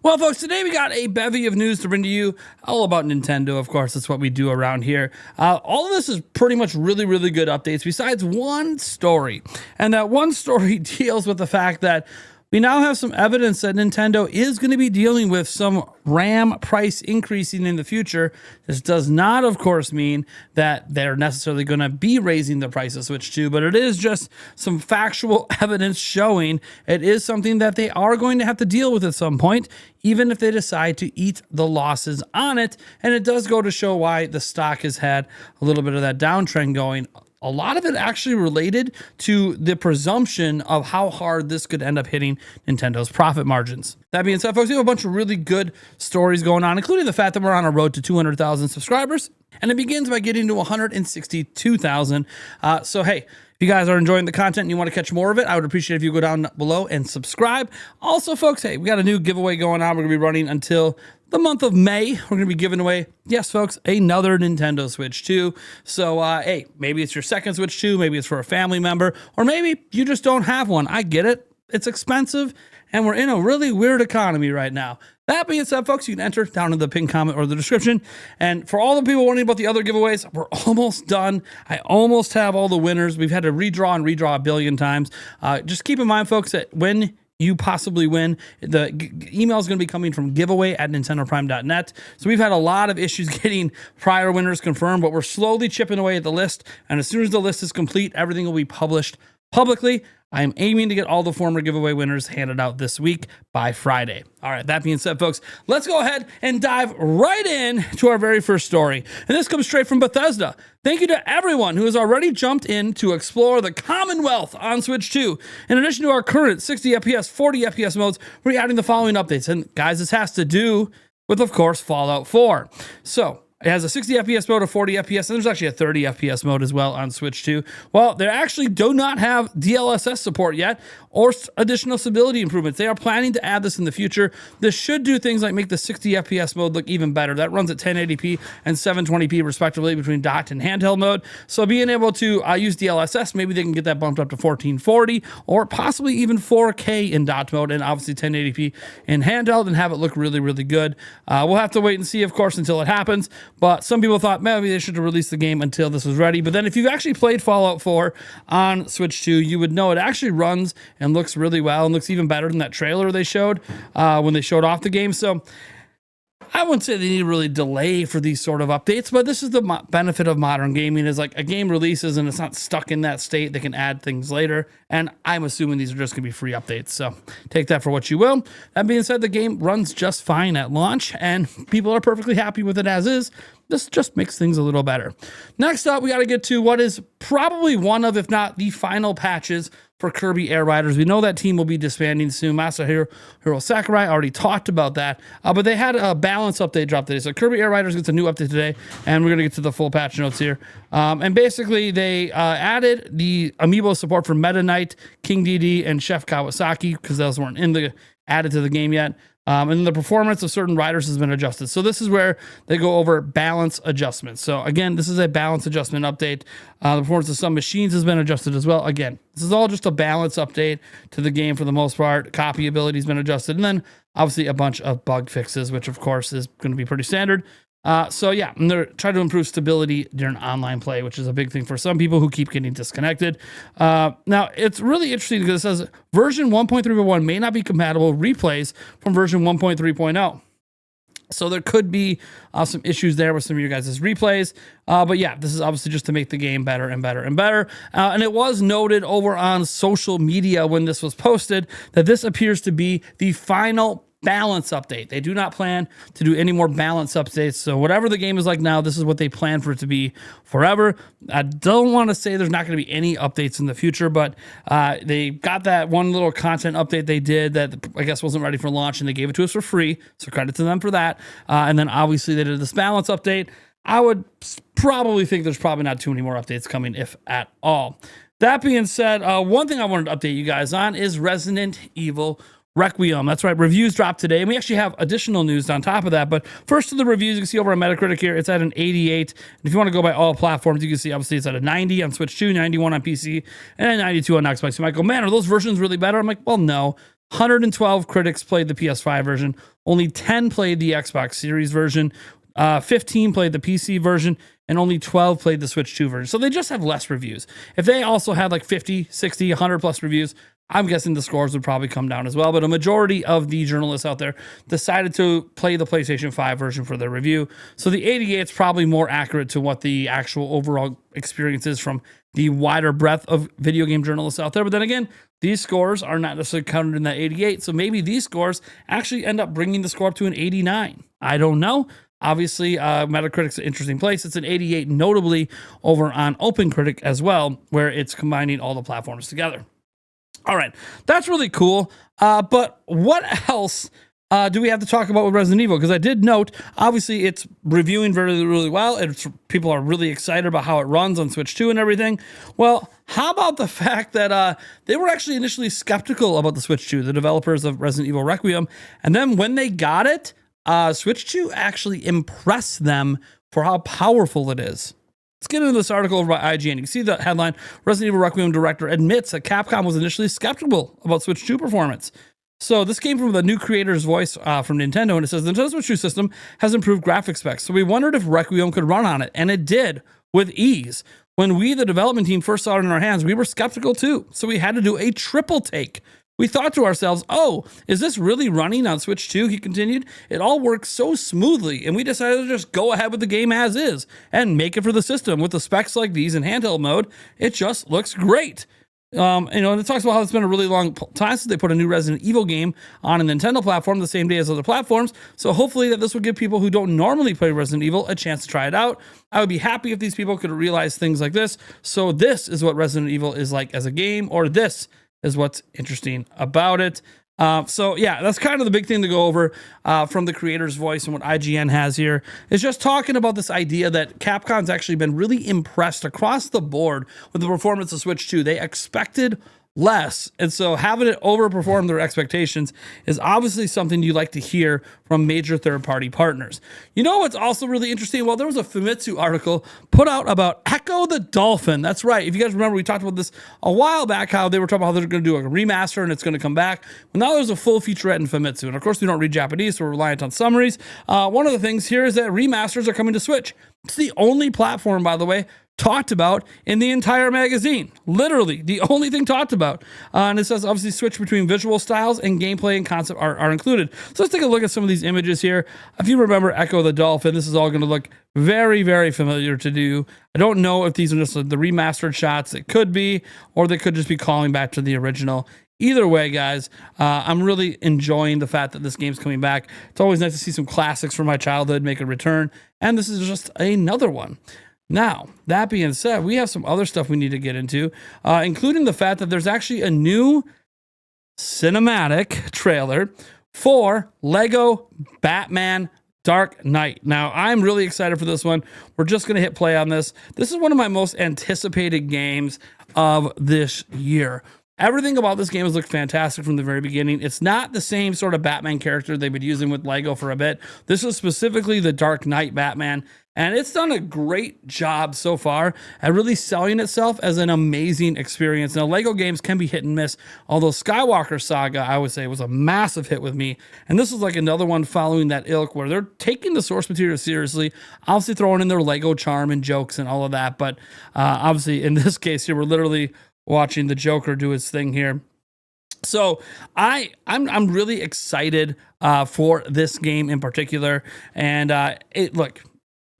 Well, folks, today we got a bevy of news to bring to you, all about Nintendo. Of course, that's what we do around here. All of this is pretty much really, really good updates, besides one story. And that one story deals with the fact that we now have some evidence that Nintendo is going to be dealing with some RAM price increasing in the future. This does not, of course, mean that they're necessarily going to be raising the price of Switch 2, but it is just some factual evidence showing it is something that they are going to have to deal with at some point, even if they decide to eat the losses on it. And it does go to show why the stock has had a little bit of that downtrend going. A lot of it actually related to the presumption of how hard this could end up hitting Nintendo's profit margins. That being said, folks, we have a bunch of really good stories going on, including the fact that we're on a road to 200,000 subscribers. And it begins by getting to 162,000. So, hey, if you guys are enjoying the content and you want to catch more of it, I would appreciate if you go down below and subscribe. Also, folks, hey, we got a new giveaway going on. We're going to be running until the month of May. We're going to be giving away, yes, folks, another Nintendo Switch 2. So, hey, maybe it's your second Switch 2, maybe it's for a family member, or maybe you just don't have one. I get it. It's expensive, and we're in a really weird economy right now. That being said, folks, you can enter down in the pinned comment or the description. And for all the people wondering about the other giveaways, we're almost done. I almost have all the winners. We've had to redraw and redraw a billion times. Just keep in mind, folks, that when you possibly win, the email is going to be coming from giveaway@nintendoprime.net. So we've had a lot of issues getting prior winners confirmed, but we're slowly chipping away at the list. And as soon as the list is complete, everything will be published publicly. I am aiming to get all the former giveaway winners handed out this week by Friday. All right, that being said, folks, let's go ahead and dive right in to our very first story. And this comes straight from Bethesda. Thank you to everyone who has already jumped in to explore the Commonwealth on Switch 2. In addition to our current 60 FPS, 40 FPS modes, we're adding the following updates. And guys, this has to do with, of course, Fallout 4. So, it has a 60 FPS mode, a 40 FPS, and there's actually a 30 FPS mode as well on Switch 2. Well, they actually do not have DLSS support yet or additional stability improvements. They are planning to add this in the future. This should do things like make the 60 FPS mode look even better. That runs at 1080p and 720p respectively between dot and handheld mode. So being able to use DLSS, maybe they can get that bumped up to 1440 or possibly even 4K in dot mode and obviously 1080p in handheld and have it look really, really good. We'll have to wait and see, of course, until it happens. But some people thought maybe they should have released the game until this was ready. But then if you've actually played Fallout 4 on Switch 2, you would know it actually runs and looks really well and looks even better than that trailer they showed when they showed off the game. So I wouldn't say they need to really delay for these sort of updates, but this is the benefit of modern gaming is like a game releases and it's not stuck in that state. They can add things later. And I'm assuming these are just going to be free updates. So take that for what you will. That being said, the game runs just fine at launch and people are perfectly happy with it as is. This just makes things a little better. Next up, we got to get to what is probably one of, if not the final patches for Kirby Air Riders. We know that team will be disbanding soon. Masahiro Sakurai already talked about that, but they had a balance update drop today. So Kirby Air Riders gets a new update today, and we're going to get to the full patch notes here. And basically, they added the amiibo support for Meta Knight, King DD, and Chef Kawasaki, because those weren't added to the game yet. And then the performance of certain riders has been adjusted. So this is where they go over balance adjustments. So again, this is a balance adjustment update. The performance of some machines has been adjusted as well. Again, this is all just a balance update to the game for the most part. Copy ability has been adjusted. And then obviously a bunch of bug fixes, which of course is going to be pretty standard. So yeah, and they're trying to improve stability during online play, which is a big thing for some people who keep getting disconnected. Now, it's really interesting because it says version 1.3.1 may not be compatible with replays from version 1.3.0. So there could be some issues there with some of your guys' replays. But yeah, this is obviously just to make the game better and better and better. And it was noted over on social media when this was posted that this appears to be the final balance update. They do not plan to do any more balance updates. So whatever the game is like now, this is what they plan for it to be forever. I don't want to say there's not going to be any updates in the future, but they got that one little content update they did that I guess wasn't ready for launch, and they gave it to us for free. So credit to them for that. And then obviously they did this balance update. I would probably think there's probably not too many more updates coming, if at all. That being said, one thing I wanted to update you guys on is Resident Evil Requiem. That's right. Reviews dropped today, and we actually have additional news on top of that. But first to the reviews, you can see over on Metacritic here, it's at an 88. And if you want to go by all platforms, you can see obviously it's at a 90 on Switch 2, 91 on PC, and a 92 on Xbox. You might go, man, are those versions really better? I'm like, well, no. 112 critics played the PS5 version. Only 10 played the Xbox Series version. 15 played the PC version, and only 12 played the Switch 2 version. So they just have less reviews. If they also had like 50, 60, 100 plus reviews, I'm guessing the scores would probably come down as well. But a majority of the journalists out there decided to play the PlayStation 5 version for their review. So the 88 is probably more accurate to what the actual overall experience is from the wider breadth of video game journalists out there. But then again, these scores are not necessarily counted in that 88. So maybe these scores actually end up bringing the score up to an 89. I don't know. Obviously, Metacritic's an interesting place. It's an 88, notably over on OpenCritic as well, where it's combining all the platforms together. All right, that's really cool. But what else do we have to talk about with Resident Evil? Because I did note, obviously, it's reviewing very, really well. People are really excited about how it runs on Switch 2 and everything. Well, how about the fact that they were actually initially skeptical about the Switch 2, the developers of Resident Evil Requiem, and then when they got it, Switch 2 actually impressed them for how powerful it is. Let's get into this article over by IGN. You can see the headline, Resident Evil Requiem director admits that Capcom was initially skeptical about Switch 2 performance. So this came from the new creator's voice from Nintendo, and it says, the Nintendo Switch 2 system has improved graphic specs, so we wondered if Requiem could run on it, and it did, with ease. When we, the development team, first saw it in our hands, we were skeptical too, so we had to do a triple take. We thought to ourselves, oh, is this really running on Switch 2? He continued. It all works so smoothly, and we decided to just go ahead with the game as is and make it for the system. With the specs like these in handheld mode, it just looks great. And it talks about how it's been a really long time since they put a new Resident Evil game on a Nintendo platform the same day as other platforms. So hopefully that this will give people who don't normally play Resident Evil a chance to try it out. I would be happy if these people could realize things like this. So this is what Resident Evil is like as a game, or this is what's interesting about it. So yeah, that's kind of the big thing to go over from the creator's voice, and what IGN has here is just talking about this idea that Capcom's actually been really impressed across the board with the performance of Switch 2. They expected less, and so having it overperform their expectations is obviously something you like to hear from major third-party partners. You know what's also really interesting? Well, there was a Famitsu article put out about Ecco the Dolphin. That's right. If you guys remember, we talked about this a while back, how they were talking about how they're going to do a remaster and it's going to come back. Well, now there's a full featurette in Famitsu, and of course we don't read Japanese, so we're reliant on summaries. One of the things here is that remasters are coming to Switch. It's the only platform, by the way, talked about in the entire magazine. Literally, the only thing talked about. And it says, obviously, switch between visual styles and gameplay and concept are included. So let's take a look at some of these images here. If you remember Ecco the Dolphin, this is all going to look very, very familiar to do. I don't know if these are just the remastered shots. It could be, or they could just be calling back to the original. Either way, guys, I'm really enjoying the fact that this game's coming back. It's always nice to see some classics from my childhood make a return, and this is just another one. Now, that being said, we have some other stuff we need to get into, including the fact that there's actually a new cinematic trailer for Lego Batman Dark Knight. Now, I'm really excited for this one. We're just going to hit play on this. This is one of my most anticipated games of this year. Everything about this game has looked fantastic from the very beginning. It's not the same sort of Batman character they've been using with Lego for a bit. This is specifically the Dark Knight Batman, and it's done a great job so far at really selling itself as an amazing experience. Now, Lego games can be hit and miss, although Skywalker Saga, I would say, was a massive hit with me. And this is like another one following that ilk where they're taking the source material seriously, obviously throwing in their Lego charm and jokes and all of that. But obviously, in this case here, we're literally watching the Joker do his thing here. So I'm really excited for this game in particular. And look,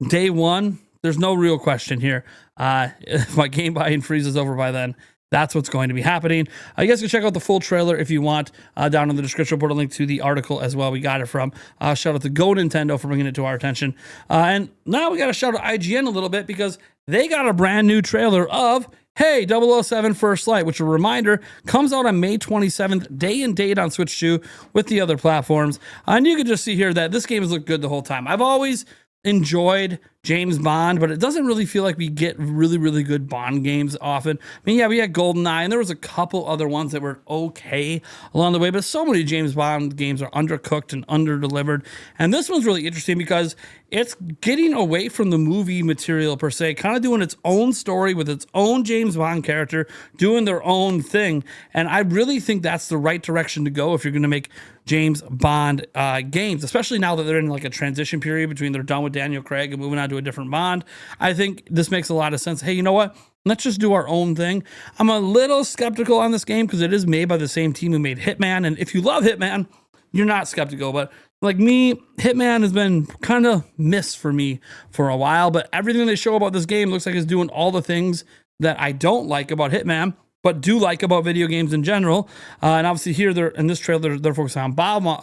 day one, there's no real question here. If my game buy-in freezes over by then, that's what's going to be happening. You guys can check out the full trailer if you want down in the description. Put a link to the article as well. We got it from. Shout out to Go Nintendo for bringing it to our attention. And now we got to shout out IGN a little bit because they got a brand new trailer of Hey, 007 First Light, which, a reminder, comes out on May 27th, day and date on Switch 2 with the other platforms. And you can just see here that this game has looked good the whole time. I've always enjoyed James Bond, but it doesn't really feel like we get really, really good Bond games often. I mean, yeah, we had GoldenEye, and there was a couple other ones that were okay along the way, but so many James Bond games are undercooked and underdelivered. And this one's really interesting because it's getting away from the movie material per se, kind of doing its own story with its own James Bond character, doing their own thing. And I really think that's the right direction to go if you're going to make James Bond games, especially now that they're in like a transition period between they're done with Daniel Craig and moving on to a different Bond. I think this makes a lot of sense. Hey, you know what? Let's just do our own thing. I'm a little skeptical on this game because it is made by the same team who made Hitman. And if you love Hitman, you're not skeptical. But like me, Hitman has been kind of missed for me for a while. But everything they show about this game looks like it's doing all the things that I don't like about Hitman, but do like about video games in general. And obviously here, they're in this trailer, they're focused on Bama,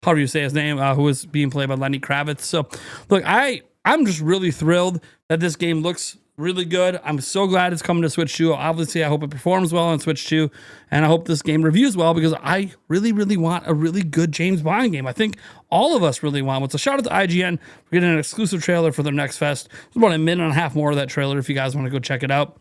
however you say his name, who is being played by Lenny Kravitz. So look, I'm just really thrilled that this game looks really good. I'm so glad it's coming to Switch 2. Obviously, I hope it performs well on Switch 2, and I hope this game reviews well because I really, really want a really good James Bond game. I think all of us really want one. So shout out to IGN for getting an exclusive trailer for their next fest. There's about a minute and a half more of that trailer if you guys want to go check it out.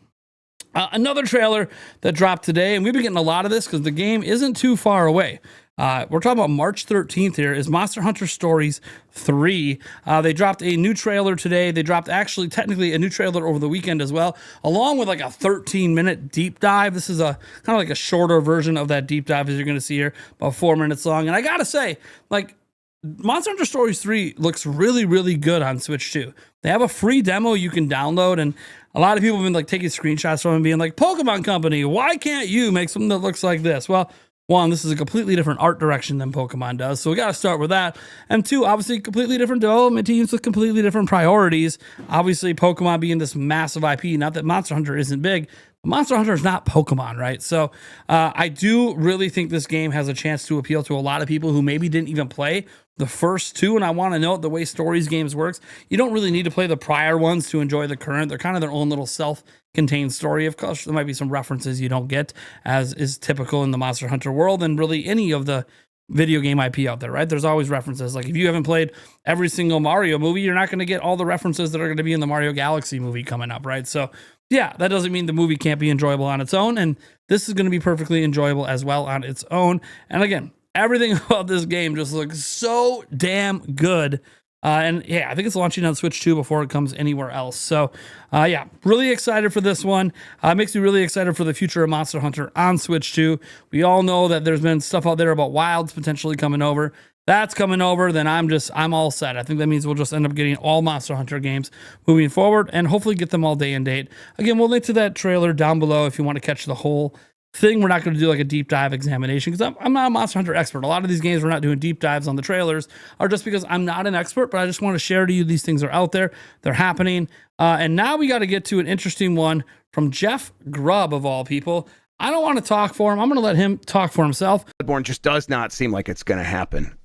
Another trailer that dropped today, and we've been getting a lot of this because the game isn't too far away. We're talking about March 13th here, is Monster Hunter Stories 3. They dropped a new trailer today. They dropped actually technically a new trailer over the weekend as well, along with like a 13-minute deep dive. This is a kind of like a shorter version of that deep dive as you're going to see here, about 4 minutes long. And I got to say, like, Monster Hunter Stories 3 looks really, really good on Switch 2. They have a free demo you can download, and a lot of people have been like taking screenshots from it and being like, Pokemon Company, why can't you make something that looks like this? Well, one, this is a completely different art direction than Pokemon does, so we got to start with that. And two, obviously, completely different development teams with completely different priorities. Obviously, Pokemon being this massive IP, not that Monster Hunter isn't big, but Monster Hunter is not Pokemon, right? So I do really think this game has a chance to appeal to a lot of people who maybe didn't even play the first two. And I want to note the way Stories games works, you don't really need to play the prior ones to enjoy the current. They're kind of their own little self-contained story. Of course, there might be some references you don't get, as is typical in the Monster Hunter world and really any of the video game IP out there, right? There's always references. Like if you haven't played every single Mario movie, you're not going to get all the references that are going to be in the Mario Galaxy movie coming up, right? So yeah, that doesn't mean the movie can't be enjoyable on its own. And this is going to be perfectly enjoyable as well on its own. And again, everything about this game just looks so damn good. And yeah, I think it's launching on Switch 2 before it comes anywhere else. So yeah, really excited for this one. Makes me really excited for the future of Monster Hunter on Switch 2. We all know that there's been stuff out there about Wilds potentially coming over. That's coming over, then I'm all set. I think that means we'll just end up getting all Monster Hunter games moving forward and hopefully get them all day and date. Again, we'll link to that trailer down below if you want to catch the whole thing. We're not going to do like a deep dive examination because I'm not a Monster Hunter expert. A lot of these games we're not doing deep dives on the trailers are just because I'm not an expert, but I just want to share to you these things are out there. They're happening. And now we got to get to an interesting one from Jeff Grubb, of all people. I don't want to talk for him. I'm going to let him talk for himself. Bloodborne just does not seem like it's going to happen.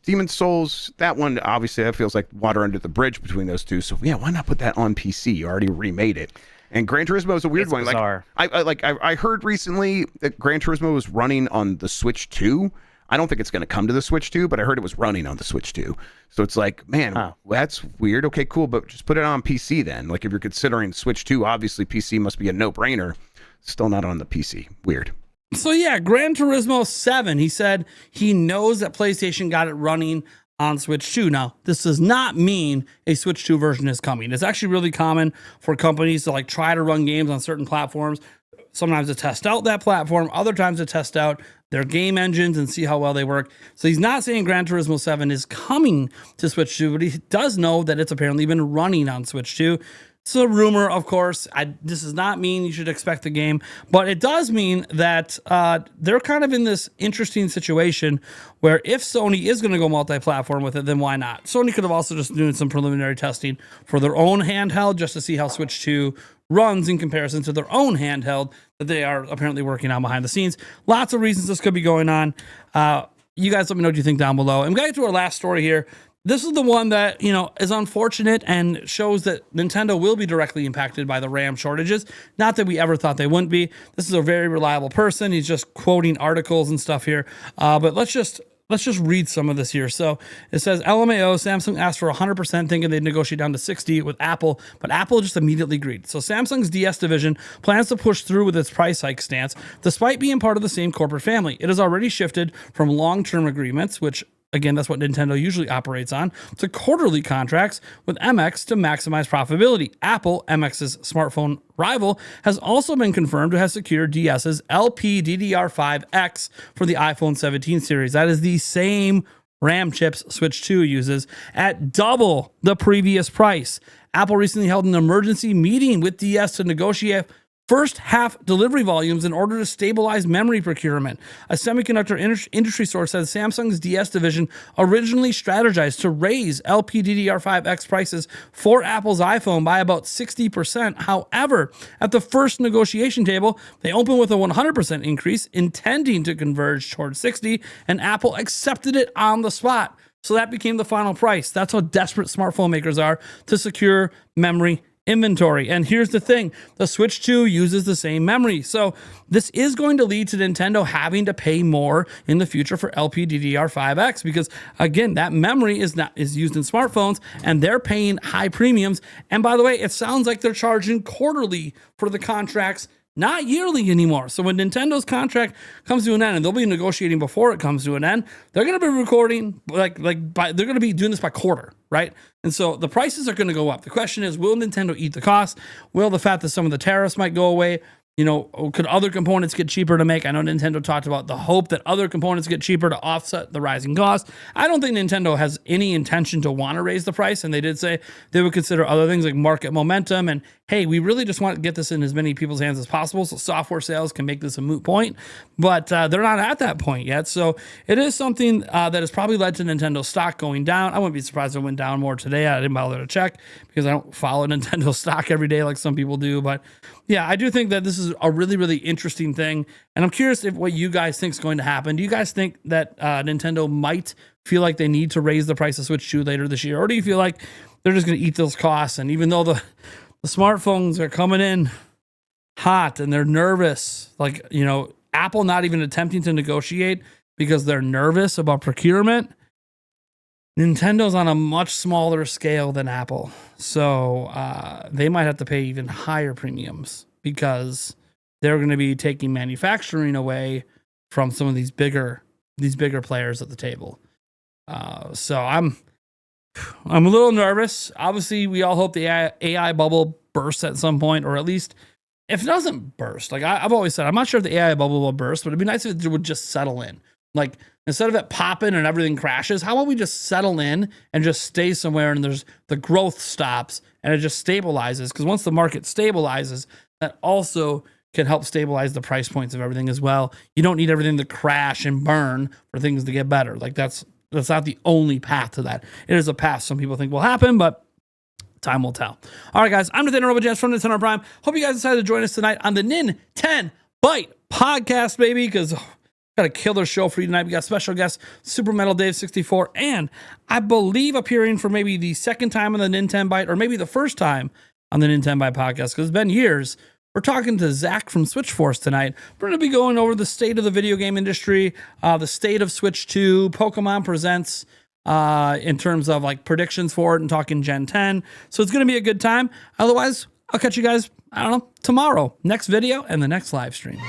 Demon's Souls, that one, obviously, that feels like water under the bridge between those two. So, yeah, why not put that on PC? You already remade it. And Gran Turismo is a weird one. Bizarre. I heard recently that Gran Turismo was running on the Switch 2. I don't think it's going to come to the Switch 2, but I heard it was running on the Switch 2. So it's like, man, that's weird. Okay, cool, but just put it on PC then. Like, if you're considering Switch 2, obviously PC must be a no-brainer. Still not on the PC. Weird. So yeah, Gran Turismo 7, he said he knows that PlayStation got it running on Switch 2. Now, this does not mean a Switch 2 version is coming. It's actually really common for companies to like try to run games on certain platforms. Sometimes to test out that platform, other times to test out their game engines and see how well they work. So he's not saying Gran Turismo 7 is coming to Switch 2, but he does know that it's apparently been running on Switch 2. It's a rumor, of course. This does not mean you should expect the game, but it does mean that they're kind of in this interesting situation where if Sony is going to go multi-platform with it, then why not? Sony could have also just doing some preliminary testing for their own handheld just to see how Switch 2 runs in comparison to their own handheld that they are apparently working on behind the scenes. Lots of reasons this could be going on. You guys let me know what you think down below. And we're going to get to our last story here. This is the one that, you know, is unfortunate and shows that Nintendo will be directly impacted by the RAM shortages. Not that we ever thought they wouldn't be. This is a very reliable person. He's just quoting articles and stuff here. But let's just let's just read some of this here. So it says LMAO, Samsung asked for 100%, thinking they'd negotiate down to 60 with Apple, but Apple just immediately agreed. So Samsung's DS division plans to push through with its price hike stance, despite being part of the same corporate family. It has already shifted from long-term agreements, which again, that's what Nintendo usually operates on, to quarterly contracts with MX to maximize profitability. Apple, MX's smartphone rival, has also been confirmed to have secured DS's LPDDR5X for the iPhone 17 series. That is the same RAM chips Switch 2 uses at double the previous price. Apple recently held an emergency meeting with DS to negotiate first half delivery volumes in order to stabilize memory procurement. A semiconductor industry source says Samsung's DS division originally strategized to raise LPDDR5X prices for Apple's iPhone by about 60%. However, at the first negotiation table, they opened with a 100% increase, intending to converge towards 60, and Apple accepted it on the spot. So that became the final price. That's how desperate smartphone makers are to secure memory inventory. And here's the thing, the Switch 2 uses the same memory. So this is going to lead to Nintendo having to pay more in the future for LPDDR5X, because again, that memory is used in smartphones and they're paying high premiums. And by the way, it sounds like they're charging quarterly for the contracts, not yearly anymore. So when Nintendo's contract comes to an end, and they'll be negotiating before it comes to an end, they're going to be recording they're going to be doing this by quarter, right? And so the prices are going to go up. The question is, will Nintendo eat the cost? Will the fact that some of the tariffs might go away? You know, could other components get cheaper to make? I know Nintendo talked about the hope that other components get cheaper to offset the rising costs. I don't think Nintendo has any intention to want to raise the price, and they did say they would consider other things like market momentum and, hey, we really just want to get this in as many people's hands as possible so software sales can make this a moot point. But they're not at that point yet. So it is something that has probably led to Nintendo stock going down. I wouldn't be surprised if it went down more today. I didn't bother to check because I don't follow Nintendo stock every day like some people do. But yeah, I do think that this is a really, really interesting thing. And I'm curious if what you guys think is going to happen. Do you guys think that Nintendo might feel like they need to raise the price of Switch 2 later this year? Or do you feel like they're just going to eat those costs? And even though the smartphones are coming in hot and they're nervous, like, you know, Apple not even attempting to negotiate because they're nervous about procurement, Nintendo's on a much smaller scale than Apple. So they might have to pay even higher premiums because they're going to be taking manufacturing away from some of these bigger players at the table. So I'm a little nervous. Obviously, we all hope the AI bubble bursts at some point, or at least if it doesn't burst, like I've always said, I'm not sure if the AI bubble will burst, but it'd be nice if it would just settle in. Like, instead of it popping and everything crashes, how about we just settle in and just stay somewhere and there's the growth stops and it just stabilizes? Because once the market stabilizes, that also can help stabilize the price points of everything as well. You don't need everything to crash and burn for things to get better. Like that's not the only path to that. It is a path some people think will happen, but time will tell. All right, guys, I'm Nathaniel Robojans from Nintendo Prime. Hope you guys decided to join us tonight on the Nin10 Byte podcast, baby, because got a killer show for you tonight. We got special guest Super Metal Dave 64, and I believe appearing for maybe the second time on the Nin10 Byte, or maybe the first time on the Nin10 Byte podcast, because it's been years. We're talking to Zach from Switchforce tonight. We're going to be going over the state of the video game industry, the state of Switch 2, Pokemon Presents, in terms of like predictions for it, and talking Gen 10. So it's going to be a good time. Otherwise, I'll catch you guys, I don't know, tomorrow, next video and the next live stream.